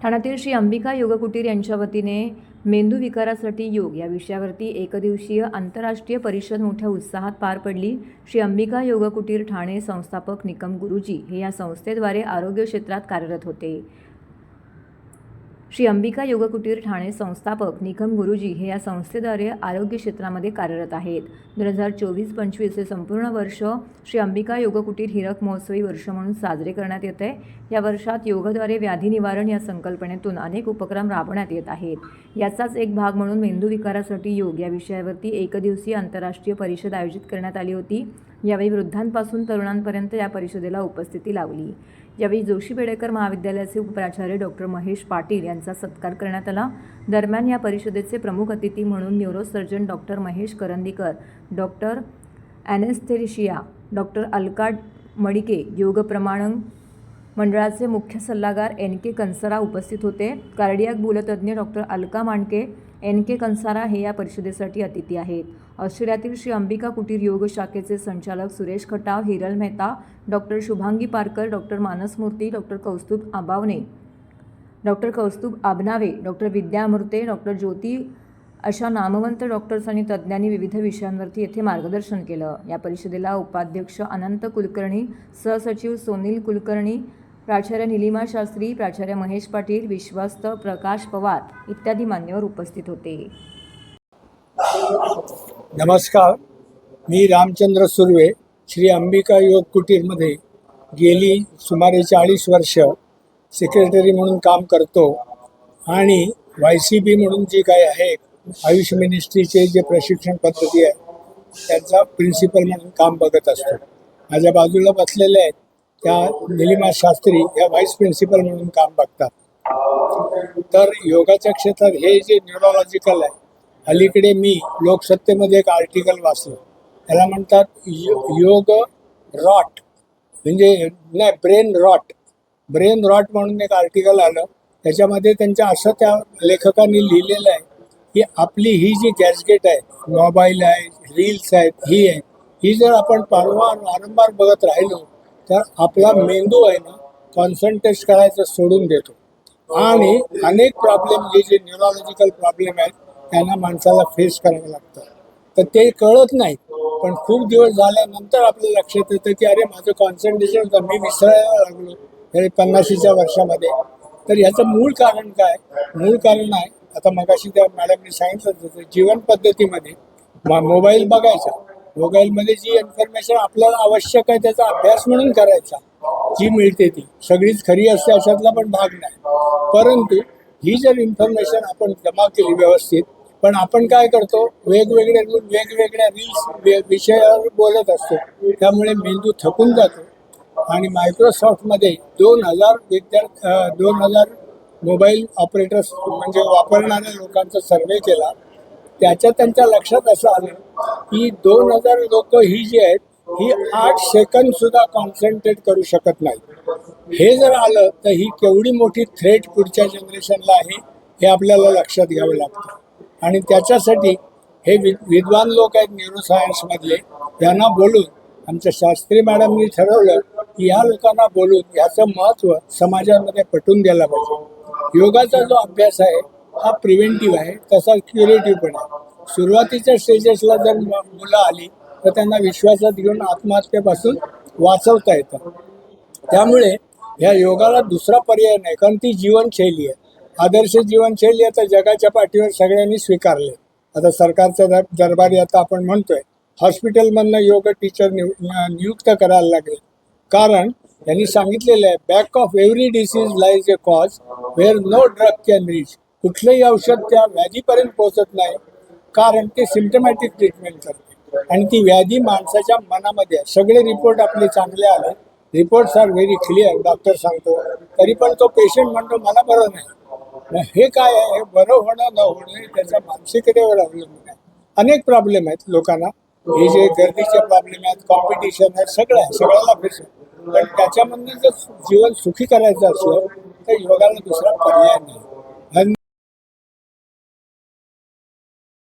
ठाण्यातील श्री अंबिका योग कुटीर यांच्या वतीने मेंदू विकारासाठी योग या विषयावरती एकदिवसीय आंतरराष्ट्रीय परिषद मोठ्या उत्साहात पार पडली। श्री अंबिका योग कुटीर ठाणे संस्थापक निकम गुरुजी हे या संस्थेद्वारे आरोग्य क्षेत्रात कार्यरत होते। श्री अंबिका योग कुटीर ठाणे संस्थापक निकम गुरुजी हे या संस्थेद्वारे आरोग्य क्षेत्रामध्ये कार्यरत आहेत। 2024-25 हे संपूर्ण वर्ष श्री अंबिका योग कुटीर हीरक महोत्सवी वर्ष म्हणून साजरे करण्यात येते। या वर्षात योगाद्वारे व्याधी निवारण या संकल्पनेतून अनेक उपक्रम राबवण्यात येत आहेत। याचाच एक भाग म्हणून मेंदू विकारासाठी योग या विषयावरती एकदिवसीय आंतरराष्ट्रीय परिषद आयोजित करण्यात आली होती। यावेळी वृद्धांपासून तरुणांपर्यंत या परिषदेला उपस्थिती लावली। यावेळी जोशी बेडेकर महाविद्यालयाचे उपप्राचार्य डॉक्टर महेश पाटील यांचा सत्कार करण्यात आला। दरम्यान या परिषदेचे प्रमुख अतिथी म्हणून neurosurgeon doctor Mahesh Karandikar, doctor anaesthesia doctor Alka Madike, योग प्रमाणन मंडळाचे मुख्य सल्लागार NK कंसारा उपस्थित होते। कार्डियाक भूलतज्ञ डॉक्टर अलका मांडके, NK कंसारा हे या परिषदेसाठी अतिथी आहेत। ऑस्ट्रेलियातील श्री अंबिका कुटीर योग शाखेचे संचालक Suresh Khatav, Hiral Mehta, doctor Shubhangi Parkar, doctor Manas Murthy, doctor Kaustubh Abavane, doctor Kaustubh Abnave, doctor Vidya Amrute, doctor Jyoti अशा नामवंत डॉक्टर्स आणि तज्ज्ञांनी विविध विषयांवरती येथे मार्गदर्शन केलं। या परिषदेला उपाध्यक्ष अनंत कुलकर्णी, सहसचिव सोनील कुलकर्णी, प्राचार्य निलिमा शास्त्री, प्राचार्य महेश पाटील, विश्वस्त प्रकाश पवार इत्यादी मान्यवर उपस्थित होते। नमस्कार, मी रामचंद्र सुर्वे श्री अंबिका योग कुटीरमध्ये गेली सुमारे 40 वर्ष सेक्रेटरी म्हणून काम करतो आणि YCB म्हणून जी काही आहे आयुष मिनिस्ट्रीचे जे प्रशिक्षण पद्धती आहे त्यांचा प्रिन्सिपल म्हणून काम बघत असतो। माझ्या बाजूला बसलेले आहेत त्या निलिमा शास्त्री या व्हाईस प्रिन्सिपल म्हणून काम बघतात। तर योगाच्या क्षेत्रात हे जे न्यूरोलॉजिकल आहे, अलीकडे मी लोकसत्तेमध्ये एक आर्टिकल वाचलं, त्याला म्हणतात योग रॉट, म्हणजे नाही ब्रेन रॉट म्हणून एक आर्टिकल आलं। त्याच्यामध्ये त्यांच्या असं त्या लेखकांनी लिहिलेलं आहे की आपली ही जी गॅजगेट आहे, मोबाईल आहे, रील्स आहेत, ही जर आपण वारंवार बघत राहिलो तर आपला मेंदू आहे ना कॉन्सन्ट्रेट करायचं सोडून देतो आणि अनेक प्रॉब्लेम जे न्यूरोलॉजिकल प्रॉब्लेम आहेत त्यांना माणसाला फेस करावं लागतं। तर ते कळत नाही, पण खूप दिवस झाल्यानंतर आपल्या लक्षात येतं की अरे माझं कॉन्सन्ट्रेशन होतं, मी विसरायला लागलो तरी 50च्या वर्षामध्ये। तर याचं मूळ कारण काय? मूळ कारण आहे, आता मगाशी त्या मॅडमने सांगितलं होतं, जीवन पद्धतीमध्ये मोबाईल बघायचा, मोबाईलमध्ये जी इन्फॉर्मेशन आपल्याला आवश्यक आहे त्याचा अभ्यास म्हणून करायचा, जी मिळते ती सगळीच खरी असते अशातला पण भाग नाही। परंतु ही जर इन्फॉर्मेशन आपण जमा केली व्यवस्थित, पण आपण काय करतो, वेगवेगळ्या रील्स विषयावर बोलत असतो, त्यामुळे मेंदू थकून जातो। आणि मायक्रोसॉफ्टमध्ये 2000 मोबाईल ऑपरेटर्स म्हणजे वापरणाऱ्या लोकांचा सर्वे केला। त्याच्या त्यांच्या लक्षात असं आलं की 2000 लोक ही जी आहेत ही 8 सेकंद सुद्धा कॉन्सन्ट्रेट करू शकत नाही। हे जर आलं तर ही केवढी मोठी थ्रेट पुढच्या जनरेशनला आहे हे आपल्याला लक्षात घ्यावं लागतं। आणि त्याच्यासाठी हे विद्वान लोक आहेत न्यूरोसायन्समधले, यांना बोलून आमच्या शास्त्री मॅडमनी ठरवलं की या लोकांना बोलून ह्याचं महत्त्व समाजामध्ये पटवून द्यायला पाहिजे। योगाचा जो अभ्यास आहे हा प्रिव्हेंटिव्ह आहे, तसा क्युरेटिव्ह पण आहे। सुरुवातीच्या स्टेजेसला जर मुलं आली तर त्यांना विश्वासात घेऊन आत्महत्येपासून वाचवता येतं। त्यामुळे ह्या योगाला दुसरा पर्याय नाही, कारण ती जीवनशैली आहे, आदर्श जीवनशैली आता जगाच्या पाठीवर सगळ्यांनी स्वीकारले। आता सरकारच्या दरबारी आता आपण म्हणतोय हॉस्पिटलमधनं योग टीचर नियुक्त करायला लागले, कारण त्यांनी सांगितलेलं आहे back of every disease lies a cause where no drug can reach. कुठलंही औषध त्या व्याधीपर्यंत पोहोचत नाही, कारण ते सिम्टमॅटिक ट्रीटमेंट करते आणि ती व्याधी माणसाच्या मनामध्ये आहे। सगळे रिपोर्ट आपले चांगले आले, reports are very clear, doctor सांगतो, तरी पण तो पेशंट म्हणतो मला बरं नाही। हे काय आहे, बरं होणं न होणं त्याच्या मानसिकतेवर अवलंबून आहे। अनेक प्रॉब्लेम आहेत लोकांना, हे जे गर्दीचे प्रॉब्लेम आहेत, कॉम्पिटिशन आहे, सगळ्याला फेस, पण त्याच्यामधून जर जीवन सुखी करायचं असलं तर योगाला दुसरा पर्याय नाही।